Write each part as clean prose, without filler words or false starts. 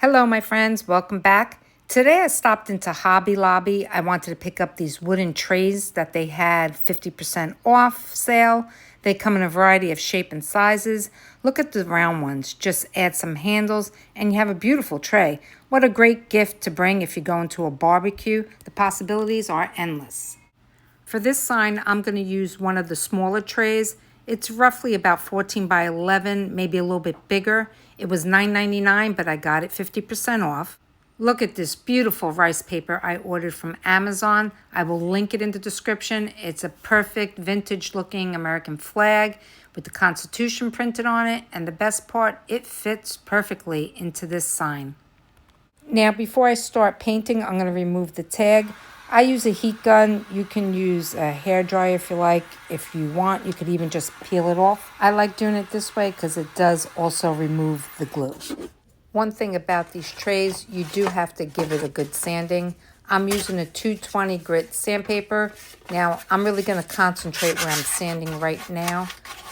Hello, my friends. Welcome back. Today I stopped into Hobby Lobby. I wanted to pick up these wooden trays that they had 50% off sale. They come in a variety of shape and sizes. Look at the round ones. Just add some handles and you have a beautiful tray. What a great gift to bring if you're going to a barbecue. The possibilities are endless. For this sign, I'm going to use one of the smaller trays. It's roughly about 14 by 11, maybe a little bit bigger. It was $9.99, but I got it 50% off. Look at this beautiful rice paper I ordered from Amazon. I will link it in the description. It's a perfect vintage looking American flag with the Constitution printed on it. And the best part, it fits perfectly into this sign. Now, before I start painting, I'm going to remove the tag. I use a heat gun. You can use a hair dryer if you like. If you want, you could even just peel it off. I like doing it this way because it does also remove the glue. One thing about these trays, you do have to give it a good sanding. I'm using a 220 grit sandpaper. Now, I'm really going to concentrate where I'm sanding right now.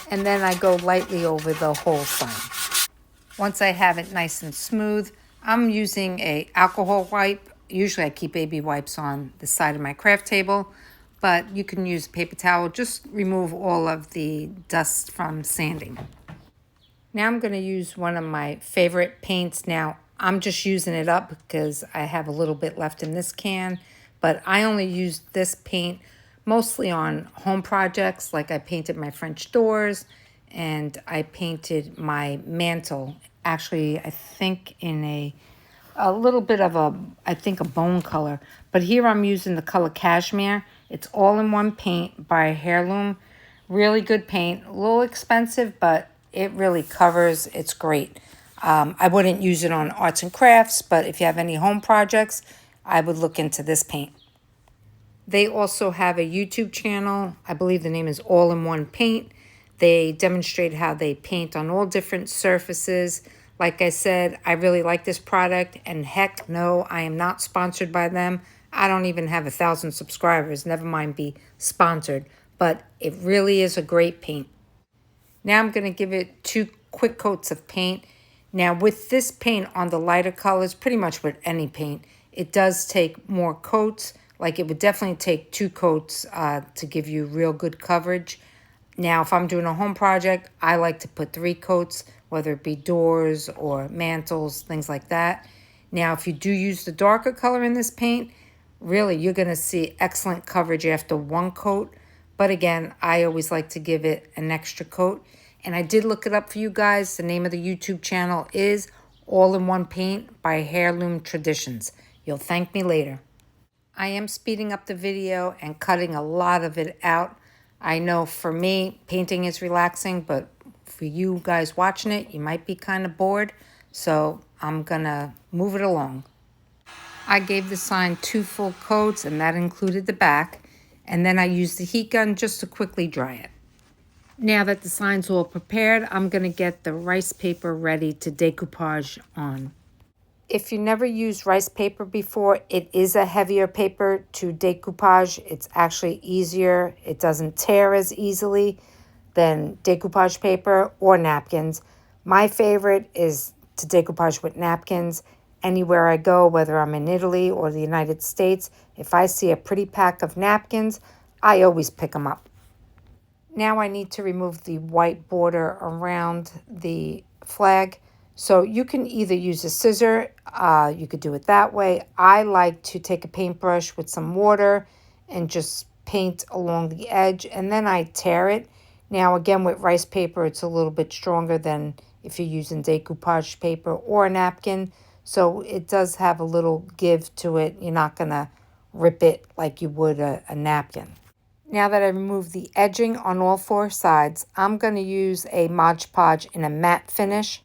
And then I go lightly over the whole sign. Once I have it nice and smooth, I'm using a alcohol wipe. Usually I keep baby wipes on the side of my craft table, but you can use a paper towel. Just remove all of the dust from sanding. Now I'm going to use one of my favorite paints. Now I'm just using it up because I have a little bit left in this can, but I only use this paint mostly on home projects, like I painted my French doors and I painted my mantle. Actually, I think in a little bit of a bone color. But here I'm using the color Cashmere. It's all in one paint by Heirloom. Really good paint. A little expensive, but it really covers. It's great. I wouldn't use it on arts and crafts, but if you have any home projects, I would look into this paint. They also have a YouTube channel. I believe the name is All in One Paint. They demonstrate how they paint on all different surfaces. Like I said, I really like this product, and heck no, I am not sponsored by them. I don't even have 1,000 subscribers, never mind be sponsored, but it really is a great paint. Now I'm going to give it 2 quick coats of paint. Now with this paint on the lighter colors, pretty much with any paint, it does take more coats. Like it would definitely take 2 coats to give you real good coverage. Now, if I'm doing a home project, I like to put 3 coats, whether it be doors or mantles, things like that. Now, if you do use the darker color in this paint, really, you're going to see excellent coverage after 1 coat. But again, I always like to give it an extra coat. And I did look it up for you guys. The name of the YouTube channel is All in One Paint by Heirloom Traditions. You'll thank me later. I am speeding up the video and cutting a lot of it out. I know for me, painting is relaxing, but for you guys watching it, you might be kind of bored. So I'm going to move it along. I gave the sign 2 full coats, and that included the back. And then I used the heat gun just to quickly dry it. Now that the sign's all prepared, I'm going to get the rice paper ready to decoupage on. If you never used rice paper before, it is a heavier paper to decoupage. It's actually easier. It doesn't tear as easily than decoupage paper or napkins. My favorite is to decoupage with napkins. Anywhere I go, whether I'm in Italy or the United States, if I see a pretty pack of napkins, I always pick them up. Now I need to remove the white border around the flag. So you can either use a scissor, you could do it that way. I like to take a paintbrush with some water and just paint along the edge, and then I tear it. Now again, with rice paper, it's a little bit stronger than if you're using decoupage paper or a napkin. So it does have a little give to it. You're not going to rip it like you would a napkin. Now that I've removed the edging on all 4 sides, I'm going to use a Mod Podge in a matte finish.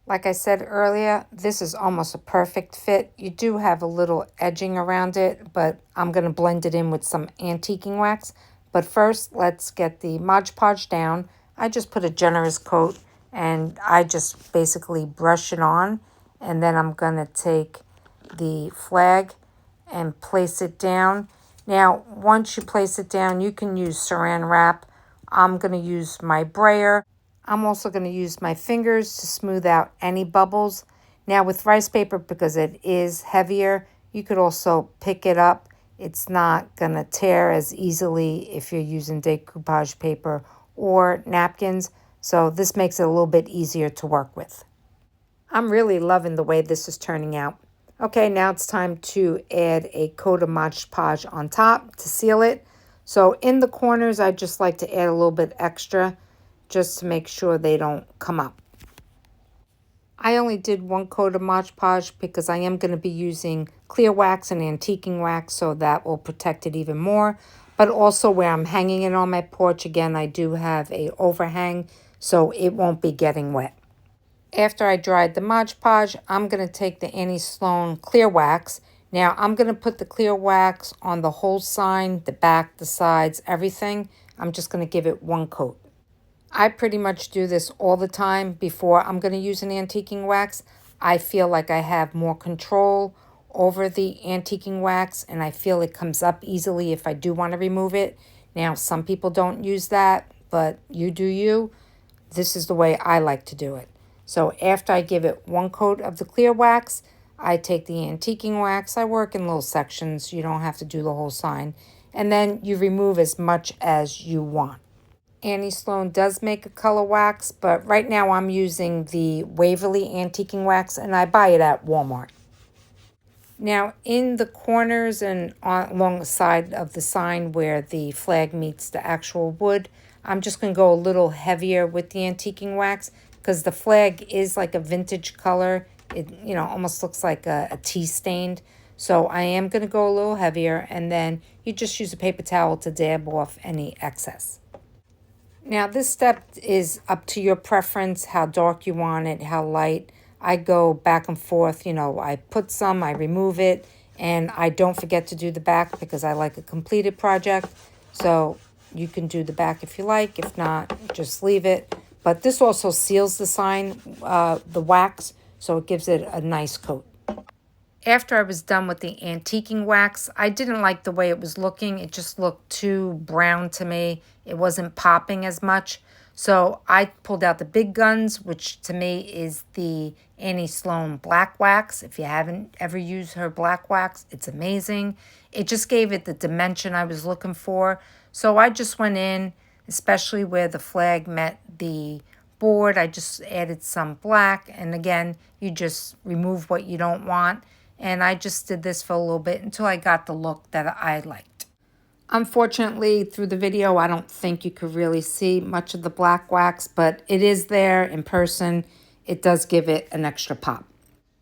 Like I said earlier, this is almost a perfect fit. You do have a little edging around it, but I'm going to blend it in with some antiquing wax. But first, let's get the Mod Podge down. I just put a generous coat, and I just basically brush it on. And then I'm going to take the flag and place it down. Now, once you place it down, you can use saran wrap. I'm going to use my brayer. I'm also going to use my fingers to smooth out any bubbles. Now with rice paper, because it is heavier, you could also pick it up. It's not going to tear as easily if you're using decoupage paper or napkins. So this makes it a little bit easier to work with. I'm really loving the way this is turning out. Okay, now it's time to add a coat of Mod Podge on top to seal it. So in the corners, I just like to add a little bit extra just to make sure they don't come up. I only did one coat of Mod Podge because I am going to be using clear wax and antiquing wax, so that will protect it even more. But also where I'm hanging it on my porch, again, I do have a overhang, so it won't be getting wet. After I dried the Mod Podge, I'm going to take the Annie Sloan clear wax. Now, I'm going to put the clear wax on the whole sign, the back, the sides, everything. I'm just going to give it one coat. I pretty much do this all the time before I'm going to use an antiquing wax. I feel like I have more control over the antiquing wax, and I feel it comes up easily if I do want to remove it. Now, some people don't use that, but you do you. This is the way I like to do it. So after I give it one coat of the clear wax, I take the antiquing wax. I work in little sections. You don't have to do the whole sign. And then you remove as much as you want. Annie Sloan does make a color wax, but right now I'm using the Waverly antiquing wax, and I buy it at Walmart. Now, in the corners and along the side of the sign where the flag meets the actual wood, I'm just going to go a little heavier with the antiquing wax because the flag is like a vintage color. It, almost looks like a tea stained. So I am going to go a little heavier, and then you just use a paper towel to dab off any excess. Now, this step is up to your preference, how dark you want it, how light. I go back and forth, I put some, I remove it, and I don't forget to do the back because I like a completed project. So you can do the back if you like. If not, just leave it. But this also seals the sign, the wax, so it gives it a nice coat. After I was done with the antiquing wax, I didn't like the way it was looking. It just looked too brown to me. It wasn't popping as much. So I pulled out the big guns, which to me is the Annie Sloan black wax. If you haven't ever used her black wax, it's amazing. It just gave it the dimension I was looking for. So I just went in, especially where the flag met the board. I just added some black. And again, you just remove what you don't want. And I just did this for a little bit until I got the look that I liked. Unfortunately, through the video, I don't think you could really see much of the black wax, but it is there in person. It does give it an extra pop.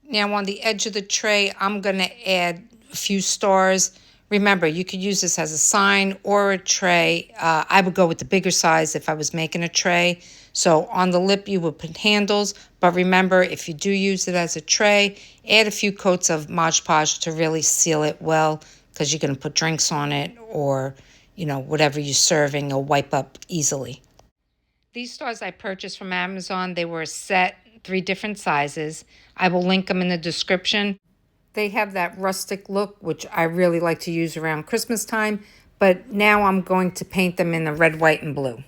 Now on the edge of the tray, I'm going to add a few stars. Remember, you could use this as a sign or a tray. I would go with the bigger size if I was making a tray. So on the lip, you would put handles. But remember, if you do use it as a tray, add a few coats of Mod Podge to really seal it well, because you're going to put drinks on it or, whatever you're serving will wipe up easily. These stars I purchased from Amazon. They were a set, 3 different sizes. I will link them in the description. They have that rustic look, which I really like to use around Christmas time, but now I'm going to paint them in the red, white, and blue.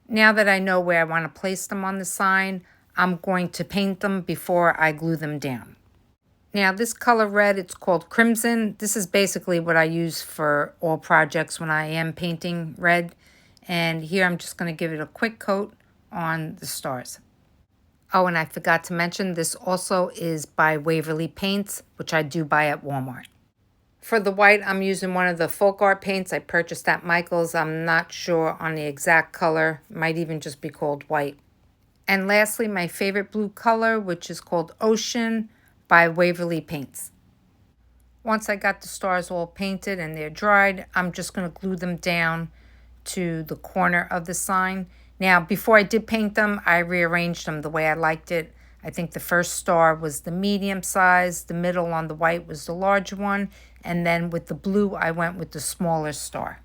Now that I know where I want to place them on the sign, I'm going to paint them before I glue them down. Now this color red, it's called crimson. This is basically what I use for all projects when I am painting red. And here I'm just going to give it a quick coat on the stars. Oh, and I forgot to mention, this also is by Waverly Paints, which I do buy at Walmart. For the white, I'm using one of the folk art paints I purchased at Michael's. I'm not sure on the exact color. Might even just be called white. And lastly, my favorite blue color, which is called Ocean by Waverly Paints. Once I got the stars all painted and they're dried, I'm just going to glue them down to the corner of the sign. Now, before I did paint them, I rearranged them the way I liked it. I think the first star was the medium size, the middle on the white was the large one, and then with the blue, I went with the smaller star.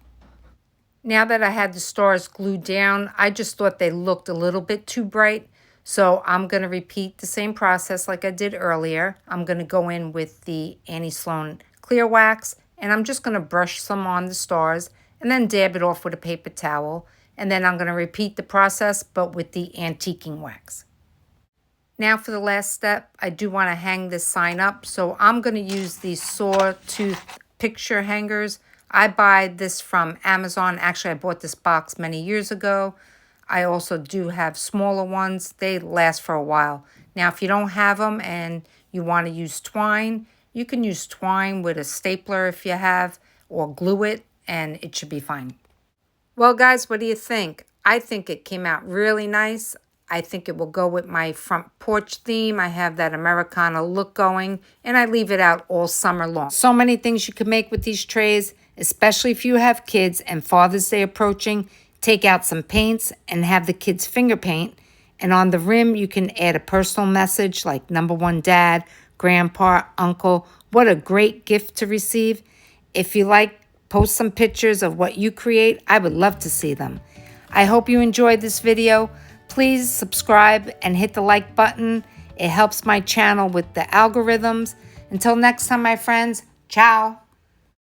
Now that I had the stars glued down, I just thought they looked a little bit too bright. So I'm going to repeat the same process like I did earlier. I'm going to go in with the Annie Sloan clear wax, and I'm just going to brush some on the stars and then dab it off with a paper towel. And then I'm going to repeat the process, but with the antiquing wax. Now for the last step, I do want to hang this sign up. So I'm going to use these sawtooth picture hangers. I buy this from Amazon. Actually, I bought this box many years ago. I also do have smaller ones. They last for a while. Now, if you don't have them and you want to use twine, you can use twine with a stapler if you have, or glue it, and it should be fine. Well, guys, what do you think? I think it came out really nice. I think it will go with my front porch theme. I have that Americana look going, and I leave it out all summer long. So many things you can make with these trays, especially if you have kids and Father's Day approaching. Take out some paints and have the kids finger paint. And on the rim, you can add a personal message like #1 dad, grandpa, uncle. What a great gift to receive. If you like, post some pictures of what you create. I would love to see them. I hope you enjoyed this video. Please subscribe and hit the like button. It helps my channel with the algorithms. Until next time, my friends, ciao.